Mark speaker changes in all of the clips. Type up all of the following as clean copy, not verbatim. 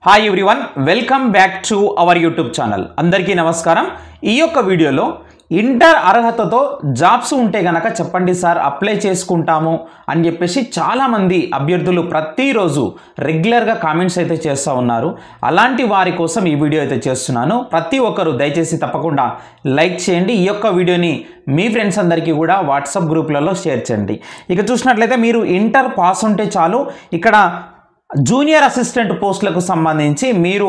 Speaker 1: Hi everyone, welcome back to our YouTube channel. అందరికీ నమస్కారం. ఈ యొక్క వీడియోలో ఇంటర్ అర్హతతో జాబ్స్ ఉంటే గనక చెప్పండి సార్, అప్లై చేసుకుంటాము అని చెప్పేసి చాలామంది అభ్యర్థులు ప్రతిరోజు రెగ్యులర్గా కామెంట్స్ అయితే చేస్తూ ఉన్నారు. అలాంటి వారి కోసం ఈ వీడియో అయితే చేస్తున్నాను. ప్రతి ఒక్కరు దయచేసి తప్పకుండా లైక్ చేయండి. ఈ యొక్క వీడియోని మీ ఫ్రెండ్స్ అందరికీ కూడా వాట్సాప్ గ్రూప్లలో షేర్ చేయండి. ఇక చూసినట్లయితే మీరు ఇంటర్ పాస్ ఉంటే చాలు, ఇక్కడ జూనియర్ అసిస్టెంట్ పోస్టులకు సంబంధించి మీరు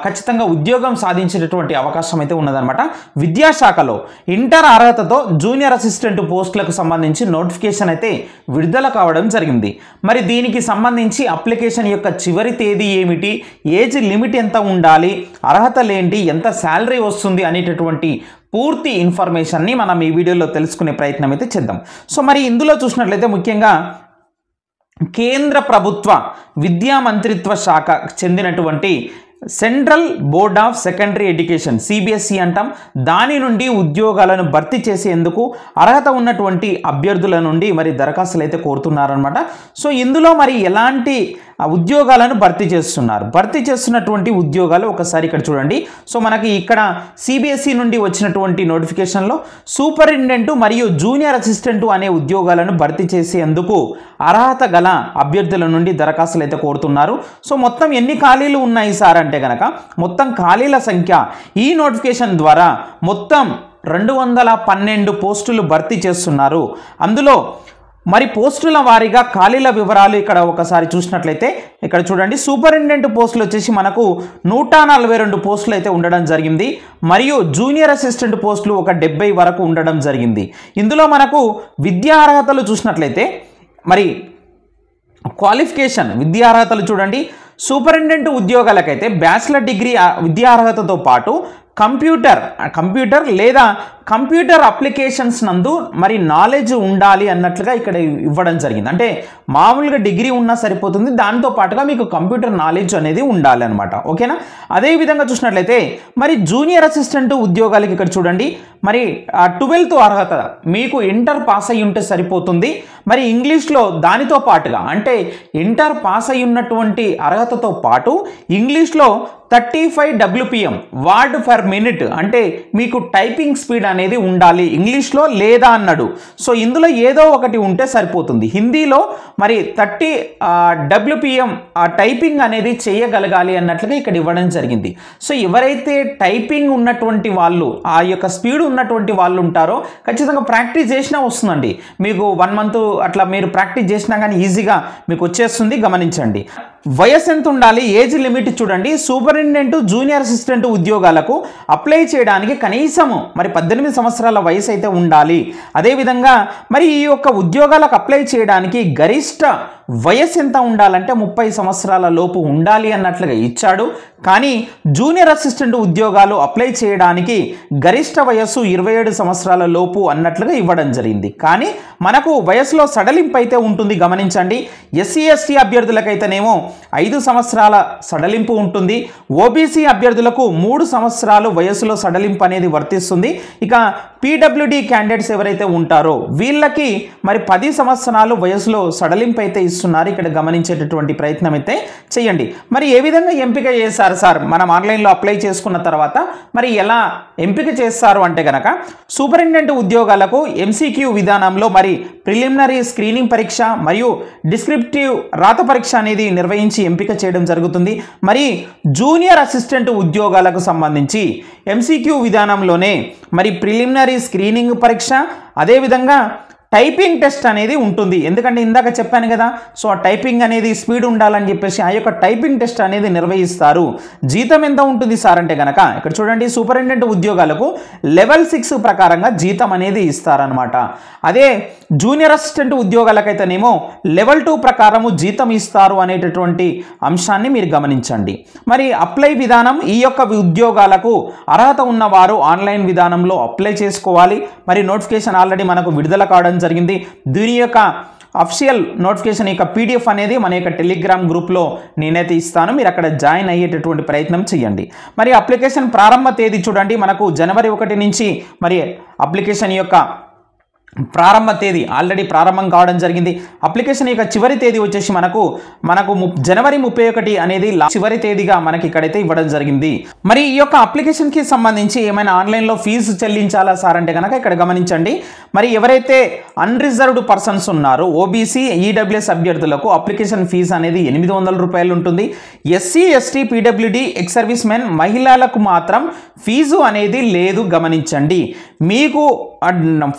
Speaker 1: ఖచ్చితంగా ఉద్యోగం సాధించేటటువంటి అవకాశం అయితే ఉన్నదన్నమాట. విద్యాశాఖలో ఇంటర్ అర్హతతో జూనియర్ అసిస్టెంట్ పోస్టులకు సంబంధించి నోటిఫికేషన్ అయితే విడుదల కావడం జరిగింది. మరి దీనికి సంబంధించి అప్లికేషన్ యొక్క చివరి తేదీ ఏమిటి, ఏజ్ లిమిట్ ఎంత ఉండాలి, అర్హతలేంటి, ఎంత శాలరీ వస్తుంది అనేటటువంటి పూర్తి ఇన్ఫర్మేషన్ని మనం ఈ వీడియోలో తెలుసుకునే ప్రయత్నం అయితే చేద్దాం. సో మరి ఇందులో చూసినట్లయితే ముఖ్యంగా కేంద్ర ప్రభుత్వ విద్యా మంత్రిత్వ శాఖ చెందినటువంటి central board of secondary education CBSE అంటాం, దాని నుండి ఉద్యోగాలను భర్తీ చేసేందుకు అర్హత ఉన్నటువంటి అభ్యర్థుల నుండి మరి దరఖాస్తులు అయితే కోరుతున్నారనమాట. సో ఇందులో మరి ఎలాంటి ఉద్యోగాలను భర్తీ చేస్తున్నటువంటి ఉద్యోగాలు ఒకసారి ఇక్కడ చూడండి. సో మనకి ఇక్కడ సిబిఎస్ఈ నుండి వచ్చినటువంటి నోటిఫికేషన్లో సూపరింటెండెంట్ మరియు జూనియర్ అసిస్టెంట్ అనే ఉద్యోగాలను భర్తీ చేసేందుకు అర్హత గల అభ్యర్థుల నుండి దరఖాస్తులు అయితే కోరుతున్నారు. సో మొత్తం ఎన్ని ఖాళీలు ఉన్నాయి సార్ అంటే కనుక మొత్తం ఖాళీల సంఖ్య ఈ నోటిఫికేషన్ ద్వారా మొత్తం 212 పోస్టులు భర్తీ చేస్తున్నారు. అందులో మరి పోస్టుల వారీగా ఖాళీల వివరాలు ఇక్కడ ఒకసారి చూసినట్లయితే ఇక్కడ చూడండి. సూపరింటెండెంట్ పోస్టులు వచ్చేసి మనకు 142 పోస్టులు అయితే ఉండడం జరిగింది. మరియు జూనియర్ అసిస్టెంట్ పోస్టులు ఒక 70 వరకు ఉండడం జరిగింది. ఇందులో మనకు విద్యా అర్హతలు చూసినట్లయితే మరి క్వాలిఫికేషన్ విద్యా అర్హతలు చూడండి. సూపరింటెండెంట్ ఉద్యోగాలకైతే బ్యాచిలర్ డిగ్రీ విద్యా అర్హతతో పాటు కంప్యూటర్ లేదా కంప్యూటర్ అప్లికేషన్స్ నందు మరి నాలెడ్జ్ ఉండాలి అన్నట్లుగా ఇక్కడ ఇవ్వడం జరిగింది. అంటే మామూలుగా డిగ్రీ ఉన్నా సరిపోతుంది, దాంతో పాటుగా మీకు కంప్యూటర్ నాలెడ్జ్ అనేది ఉండాలి అనమాట. ఓకేనా? అదేవిధంగా చూసినట్లయితే మరి జూనియర్ అసిస్టెంట్ ఉద్యోగాలకి ఇక్కడ చూడండి. మరి 12th అర్హత మీకు ఇంటర్ పాస్ అయ్యి ఉంటే సరిపోతుంది. మరి ఇంగ్లీష్లో దానితో పాటుగా అంటే ఇంటర్ పాస్ అయ్యి ఉన్నటువంటి అర్హతతో పాటు ఇంగ్లీష్లో 35 WPM వర్డ్ పర్ మినిట్ అంటే మీకు టైపింగ్ స్పీడ్ అనేది ఉండాలి ఇంగ్లీష్లో లేదా అన్నాడు. సో ఇందులో ఏదో ఒకటి ఉంటే సరిపోతుంది. హిందీలో మరి 30 WPM టైపింగ్ అనేది చేయగలగాలి అన్నట్లుగా ఇక్కడ ఇవ్వడం జరిగింది. సో ఎవరైతే టైపింగ్ ఉన్నటువంటి వాళ్ళు, ఆ యొక్క స్పీడ్ ఉన్నటువంటి వాళ్ళు ఉంటారో ఖచ్చితంగా ప్రాక్టీస్ చేసినా వస్తుందండి. మీకు 1 month అట్లా మీరు ప్రాక్టీస్ చేసినా కానీ ఈజీగా మీకు వచ్చేస్తుంది. గమనించండి. వయసు ఎంత ఉండాలి, ఏజ్ లిమిట్ చూడండి. సూపరింటెండెంట్ జూనియర్ అసిస్టెంట్ ఉద్యోగాలకు అప్లై చేయడానికి కనీసము మరి 18 సంవత్సరాల వయసు అయితే ఉండాలి. అదేవిధంగా మరి ఈ యొక్క ఉద్యోగాలకు అప్లై చేయడానికి గరిష్ట వయసు ఎంత ఉండాలంటే 30 సంవత్సరాల లోపు ఉండాలి అన్నట్లుగా ఇచ్చాడు. కానీ జూనియర్ అసిస్టెంట్ ఉద్యోగాలు అప్లై చేయడానికి గరిష్ట వయస్సు 27 సంవత్సరాల లోపు అన్నట్లుగా ఇవ్వడం జరిగింది. కానీ మనకు వయసులో సడలింపు అయితే ఉంటుంది. గమనించండి. ఎస్సీ ఎస్టీ అభ్యర్థులకైతేనేమో 5 సంవత్సరాల సడలింపు ఉంటుంది. ఓబీసీ అభ్యర్థులకు 3 సంవత్సరాలు వయసులో సడలింపు అనేది వర్తిస్తుంది. ఇక పీడబ్ల్యూడీ క్యాండిడేట్స్ ఎవరైతే ఉంటారో వీళ్ళకి మరి 10 సంవత్సరాలు వయసులో సడలింపు అయితే ఇస్తున్నారు. ఇక్కడ గమనించేటటువంటి ప్రయత్నం అయితే చేయండి. మరి ఏ విధంగా ఎంపిక చేశారు సార్? మనం ఆన్లైన్లో అప్లై చేసుకున్న తర్వాత మరి ఎలా ఎంపిక చేస్తారు అంటే కనుక సూపరింటెండెంట్ ఉద్యోగాలకు MCQ విధానంలో మరి ప్రిలిమినరీ స్క్రీనింగ్ పరీక్ష మరియు డిస్క్రిప్టివ్ రాత పరీక్ష అనేది నిర్వహించి ఎంపిక చేయడం జరుగుతుంది. మరి జూనియర్ అసిస్టెంట్ ఉద్యోగాలకు సంబంధించి MCQ విధానంలోనే మరి ప్రిలిమినరీ స్క్రీనింగ్ పరీక్ష అదేవిధంగా టైపింగ్ టెస్ట్ అనేది ఉంటుంది. ఎందుకంటే ఇందాక చెప్పాను కదా, సో ఆ టైపింగ్ అనేది స్పీడ్ ఉండాలని చెప్పేసి ఆ యొక్క టైపింగ్ టెస్ట్ అనేది నిర్వహిస్తారు. జీతం ఎంత ఉంటుంది సార్ అంటే కనుక ఇక్కడ చూడండి. సూపరింటెండెంట్ ఉద్యోగాలకు లెవెల్ 6 ప్రకారంగా జీతం అనేది ఇస్తారనమాట. అదే జూనియర్ అసిస్టెంట్ ఉద్యోగాలకైతేనేమో లెవెల్ 2 ప్రకారము జీతం ఇస్తారు అనేటటువంటి అంశాన్ని మీరు గమనించండి. మరి అప్లై విధానం, ఈ యొక్క ఉద్యోగాలకు అర్హత ఉన్నవారు ఆన్లైన్ విధానంలో అప్లై చేసుకోవాలి. మరి నోటిఫికేషన్ ఆల్రెడీ మనకు విడుదల కావడం జరిగింది. దీని యొక్క అఫిషియల్ నోటిఫికేషన్ యొక్క PDF అనేది మన యొక్క టెలిగ్రామ్ గ్రూప్లో నేనైతే ఇస్తాను. మీరు అక్కడ జాయిన్ అయ్యేటటువంటి ప్రయత్నం చేయండి. మరి అప్లికేషన్ ప్రారంభ తేదీ చూడండి. మనకు జనవరి 1 నుంచి మరి అప్లికేషన్ యొక్క ప్రారంభ తేదీ ఆల్రెడీ ప్రారంభం కావడం జరిగింది. అప్లికేషన్ యొక్క చివరి తేదీ వచ్చేసి మనకు జనవరి 31 అనేది చివరి తేదీగా మనకి ఇక్కడైతే ఇవ్వడం జరిగింది. మరి ఈ యొక్క అప్లికేషన్కి సంబంధించి ఏమైనా ఆన్లైన్లో ఫీజు చెల్లించాలా సార్ అంటే కనుక ఇక్కడ గమనించండి. మరి ఎవరైతే అన్రిజర్వ్డ్ పర్సన్స్ ఉన్నారో ఓబీసీ ఈడబ్ల్యూఎస్ అభ్యర్థులకు అప్లికేషన్ ఫీజు అనేది 800 రూపాయలు ఉంటుంది. SC ST PWD ex service men మహిళలకు మాత్రం ఫీజు అనేది లేదు, గమనించండి. మీకు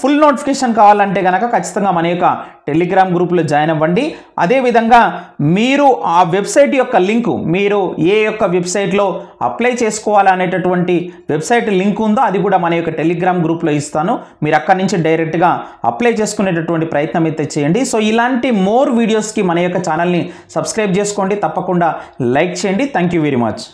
Speaker 1: ఫుల్ నోటిఫికేషన్ కావాలంటే కనుక ఖచ్చితంగా మన యొక్క టెలిగ్రామ్ గ్రూప్లో జాయిన్ అవ్వండి. అదేవిధంగా మీరు ఆ వెబ్సైట్ యొక్క లింకు, మీరు ఏ యొక్క వెబ్సైట్లో అప్లై చేసుకోవాలనేటటువంటి వెబ్సైట్ లింక్ ఉందో అది కూడా మన యొక్క టెలిగ్రామ్ గ్రూప్లో ఇస్తాను. మీరు అక్కడి నుంచి డైరెక్ట్గా అప్లై చేసుకునేటటువంటి ప్రయత్నం అయితే చేయండి. సో ఇలాంటి మోర్ వీడియోస్కి మన యొక్క ఛానల్ని సబ్స్క్రైబ్ చేసుకోండి, తప్పకుండా లైక్ చేయండి. Thank you very much.